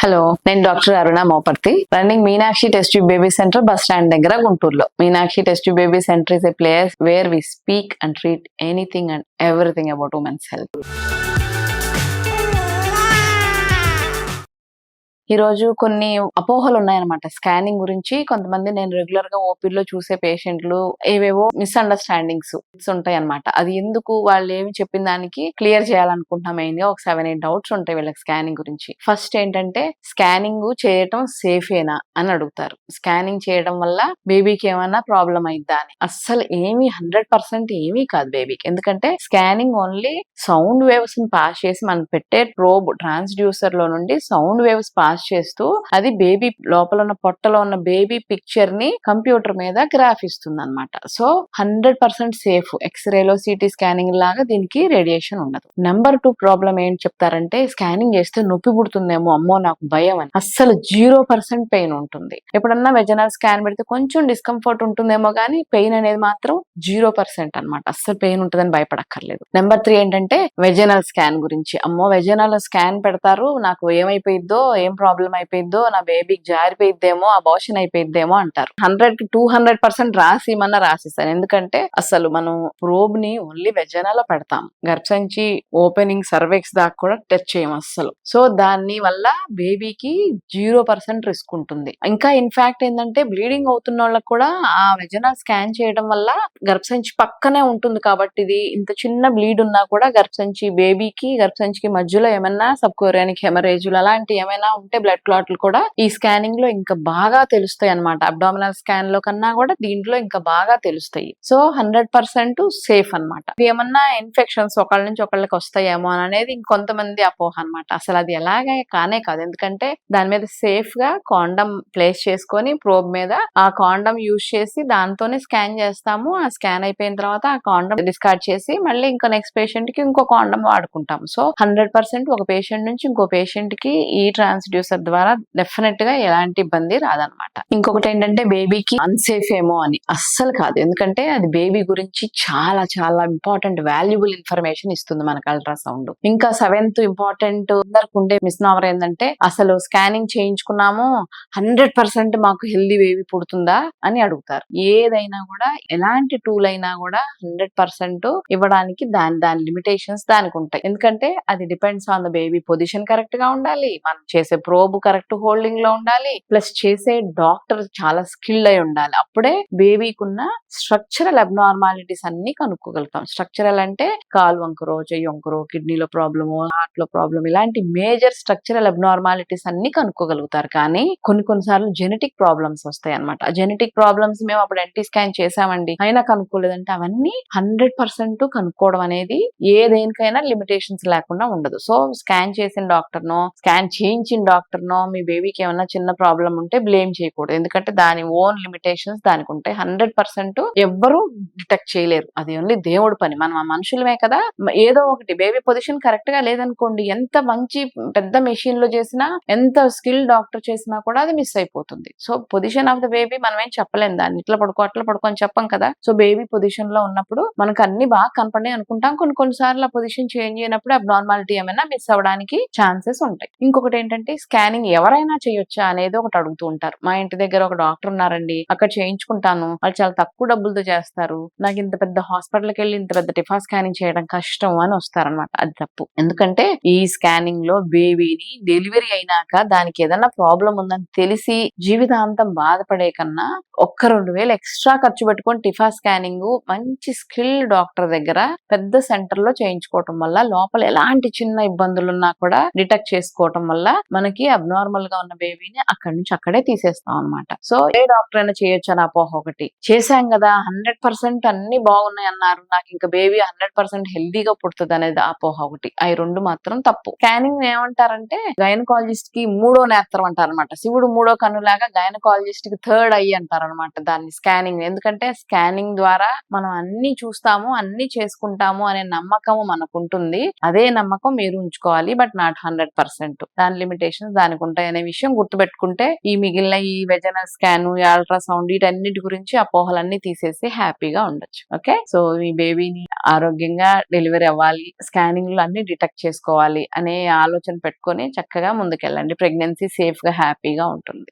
Hello, నేను doctor Aruna Moparthi, running Meenakshi test tube baby centre bus stand దగ్గర గుంటూరులో. Meenakshi test tube baby centre is a place where we speak and treat anything and everything about women's health. ఈ రోజు కొన్ని అపోహలు ఉన్నాయన్నమాట scanning గురించి. కొంతమంది నేను రెగ్యులర్ గా ఓపీలో చూసే పేషెంట్లు ఏవేవో మిస్అండర్స్టాండింగ్స్ ఉంటాయి అనమాట. అది ఎందుకు వాళ్ళు ఏమి చెప్పిన దానికి క్లియర్ చేయాలనుకుంటున్నాం. మెయిన్ గా ఒక 7-8 డౌట్స్ ఉంటాయి వీళ్ళకి స్కానింగ్ గురించి. ఫస్ట్ ఏంటంటే, స్కానింగ్ చేయటం సేఫేనా అని అడుగుతారు. స్కానింగ్ చేయడం వల్ల బేబీకి ఏమైనా ప్రాబ్లం అయిద్దా అని. అస్సలు ఏమీ 100% ఏమీ కాదు బేబీకి. ఎందుకంటే స్కానింగ్ ఓన్లీ సౌండ్ వేవ్స్ ని పాస్ చేసి మనం పెట్టే ప్రోబ్ ట్రాన్స్డ్యూసర్ లో నుండి సౌండ్ వేవ్స్ పాస్ చేస్తూ అది బేబీ లోపల ఉన్న పొట్టలో ఉన్న బేబీ పిక్చర్ ని కంప్యూటర్ మీద గ్రాఫ్ ఇస్తుంది అనమాట. So 100% safe. ఎక్స్రేలో సిటీ స్కానింగ్ లాగా దీనికి రేడియేషన్ ఉండదు. నెంబర్ 2 ప్రాబ్లం ఏంటి చెప్తారంటే, స్కానింగ్ చేస్తే నొప్పి పుడుతుందేమో, అమ్మో నాకు భయం అని. అస్సలు 0% పెయిన్ ఉంటుంది. ఎప్పుడన్నా వెజనల్ స్కాన్ పెడితే కొంచెం డిస్కంఫర్ట్ ఉంటుందేమో కానీ పెయిన్ అనేది మాత్రం 0% అనమాట. అస్సలు పెయిన్ ఉంటుందని భయపడక్కర్లేదు. నెంబర్ 3 ఏంటంటే వెజనల్ స్కాన్ గురించి. అమ్మో వెజనల్ స్కాన్ పెడతారు, నాకు ఏమైపోయిద్దో, ఏం ప్రాబ్లం అయిపోయిద్దో, నా బేబీకి జారిపోయిద్దేమో, అబార్షన్ అయిపోయిద్దేమో అంటారు. 100కి 200% రాసిమన్నా రాసిస్తాను. ఎందుకంటే అసలు మనం ప్రోబ్ ని ఓన్లీ వెజనాలో పెడతాం. గర్భసంచి ఓపెనింగ్ సర్వెక్స్ దాకా కూడా టచ్ చేయము అస్సలు. సో దాని వల్ల బేబీకి 0% రిస్క్ ఉంటుంది. ఇంకా ఇన్ఫాక్ట్ ఏంటంటే, బ్లీడింగ్ అవుతున్న వాళ్ళకి కూడా ఆ వెజనల్ స్కాన్ చేయడం వల్ల గర్భసంచి పక్కనే ఉంటుంది కాబట్టి ఇది ఇంత చిన్న బ్లీడ్ ఉన్నా కూడా గర్భసంచి బేబీకి గర్భసంచికి మధ్యలో ఏమైనా సబ్కోరియానిక్ హెమరేజులు అలాంటి ఏమైనా ఉంటే బ్లడ్ క్లాట్లు కూడా ఈ స్కానింగ్ లో ఇంకా బాగా తెలుస్తాయి అనమాట. అబ్డామినల్ స్కాన్ లో కన్నా కూడా దీంట్లో ఇంకా బాగా తెలుస్తాయి. సో 100% సేఫ్ అనమాట. ఏమన్నా ఇన్ఫెక్షన్స్ ఒకళ్ళ నుంచి ఒకళ్ళకి వస్తాయేమో అనేది ఇంకొంతమంది అపోహ అనమాట. అసలు అది ఎలాగే కానే కాదు. ఎందుకంటే దాని మీద సేఫ్ గా కాండమ్ ప్లేస్ చేసుకొని ప్రోబ్ మీద ఆ కాండమ్ యూజ్ చేసి దాంతోనే స్కాన్ చేస్తాము. ఆ స్కాన్ అయిపోయిన తర్వాత ఆ కాండమ్ డిస్కార్డ్ చేసి మళ్ళీ ఇంకో నెక్స్ట్ పేషెంట్ కి ఇంకో కాండమ్ వాడుకుంటాం. సో 100% ఒక పేషెంట్ నుంచి ఇంకో పేషెంట్ కి ఈ ట్రాన్స్డ్యూసర్ ద్వారా డెఫినెట్ గా ఎలాంటి ఇబ్బంది రాదనమాట. ఇంకొకటి ఏంటంటే, బేబీకి అన్సేఫ్ ఏమో అని. అస్సలు కాదు. ఎందుకంటే అది బేబీ గురించి చాలా చాలా ఇంపార్టెంట్ వాల్యుబుల్ ఇన్ఫర్మేషన్ ఇస్తుంది మనకు అల్ట్రాసౌండ్. ఇంకా 7th ఇంపార్టెంట్ అందరికి ఉండే మిస్నామర్ ఏంటంటే, అసలు స్కానింగ్ చేయించుకున్నాము 100% మాకు హెల్దీ బేబీ పుడుతుందా అని అడుగుతారు. ఏదైనా కూడా ఎలాంటి టూల్ అయినా కూడా 100% ఇవ్వడానికి దాని లిమిటేషన్స్ దానికి ఉంటాయి. ఎందుకంటే అది depends on the baby position correct గా ఉండాలి, మనం చేసే ప్రోబ్ కరెక్ట్ హోల్డింగ్ లో ఉండాలి, ప్లస్ చేసే డాక్టర్ చాలా స్కిల్డ్ అయి ఉండాలి. అప్పుడే బేబీకి ఉన్న స్ట్రక్చరల్ అబ్నార్మాలిటీస్ అన్ని కనుక్కోగలుగుతాం. స్ట్రక్చరల్ అంటే కాలు వంకరో, చెయ్యి వంకరో, కిడ్నీలో ప్రాబ్లము, హార్ట్ లో ప్రాబ్లమ్, ఇలాంటి మేజర్ స్ట్రక్చరల్ అబ్నార్మాలిటీస్ అన్ని కనుక్కోగలుగుతారు. కానీ కొన్నిసార్లు జెనెటిక్ ప్రాబ్లమ్స్ వస్తాయి అనమాట. ఆ జెనెటిక్ ప్రాబ్లమ్స్ మేము అప్పుడు ఎన్టీ స్కాన్ చేసామండి అయినా కనుక్కోలేదంటే అవన్నీ 100% కనుక్కోవడం అనేది దేనికైనా లిమిటేషన్స్ లేకుండా ఉండదు. సో స్కాన్ చేసిన డాక్టర్ నో, స్కాన్ చేయించిన డాక్టర్ నో మీ బేబీకి ఏమన్నా చిన్న ప్రాబ్లం ఉంటే బ్లేమ్ చేయకూడదు. ఎందుకంటే దాని ఓన్ లిమిటేషన్స్ దానికి ఉంటాయి. 100% ఎవ్వరూ డిటెక్ట్ చేయలేరు. అది ఓన్లీ దేవుడి పని. మనం ఆ మనుషులమే కదా. ఏదో ఒకటి బేబీ పొజిషన్ కరెక్ట్ గా లేదనుకోండి, ఎంత మంచి పెద్ద మెషిన్ లో చేసినా, ఎంత స్కిల్ డాక్టర్ చేసినా కూడా అది మిస్ అయిపోతుంది. So position of the baby మనం ఏం చెప్పలేం. దాన్ని ఇట్లా పడుకో అట్లా పడుకో అని చెప్పం కదా. సో బేబీ పొజిషన్ లో ఉన్నప్పుడు మనకు అన్ని బాగా కనపడి అనుకుంటాం. కొన్నిసార్లు ఆ పొజిషన్ చేంజ్ అయినప్పుడు అబ్నార్మాలిటీ ఏమైనా మిస్ అవ్వడానికి ఛాన్సెస్ ఉంటాయి. ఇంకొకటి ఏంటంటే, స్కానింగ్ ఎవరైనా చేయొచ్చా అనేది ఒకటి అడుగుతూ ఉంటారు. మా ఇంటి దగ్గర ఒక డాక్టర్ ఉన్నారండి, అక్కడ చేయించుకుంటాను, వాళ్ళు చాలా తక్కువ డబ్బులతో చేస్తారు, నాకు ఇంత పెద్ద హాస్పిటల్కి వెళ్ళి ఇంత పెద్ద టిఫా స్కానింగ్ చేయడం కష్టం అని వస్తారనమాట. అది తప్పు. ఎందుకంటే ఈ స్కానింగ్ లో బేబీని డెలివరీ అయినాక దానికి ఏదైనా ప్రాబ్లం ఉందని తెలిసి జీవితాంతం బాధపడే కన్నా 1-2 వేలు ఎక్స్ట్రా ఖర్చు పెట్టుకొని టిఫా స్కానింగ్ మంచి స్కిల్ డాక్టర్ దగ్గర పెద్ద సెంటర్ లో చేయించుకోవటం వల్ల లోపల ఎలాంటి చిన్న ఇబ్బందులు ఉన్నా కూడా డిటెక్ట్ చేసుకోవటం వల్ల మనకి అబ్నార్మల్ గా ఉన్న బేబీని అక్కడి నుంచి అక్కడే తీసేస్తాం అనమాట. సో ఏ డాక్టర్ అయినా చేయొచ్చు అని అపోహ ఒకటి. చేశాం కదా 100% అన్ని బాగున్నాయి అన్నారు, నాకు ఇంకా బేబీ 100% హెల్దీగా పుడుతుంది అనేది అపోహ ఒకటి. అవి రెండు మాత్రం తప్పు. స్కానింగ్ ఏమంటారంటే, గైనకాలజిస్ట్ కి 3వ నేత్రం అంటారు అనమాట. శివుడు 3వ కన్నులాగా గైనకాలజిస్ట్ కి 3rd ఐ అంటారు అనమాట దాన్ని స్కానింగ్. ఎందుకంటే స్కానింగ్ ద్వారా మనం అన్ని చూస్తాము, అన్ని చేసుకుంటాము అనే నమ్మకం మనకు ఉంటుంది. అదే నమ్మకం మీరు ఉంచుకోవాలి, బట్ నాట్ 100%. దాని లిమిటేషన్స్ కాంప్లికేషన్స్ దానికి ఉంటాయి అనే విషయం గుర్తుపెట్టుకుంటే ఈ మిగిలిన ఈ వెజనల్ స్కాన్, ఈ అల్ట్రాసౌండ్ వీటన్నిటి గురించి అపోహలన్నీ తీసేసి హ్యాపీగా ఉండొచ్చు. ఓకే, సో మీ బేబీని ఆరోగ్యంగా డెలివరీ అవ్వాలి, స్కానింగ్లు అన్ని డిటెక్ట్ చేసుకోవాలి అనే ఆలోచన పెట్టుకొని చక్కగా ముందుకెళ్ళండి. ప్రెగ్నెన్సీ సేఫ్ గా హ్యాపీగా ఉంటుంది.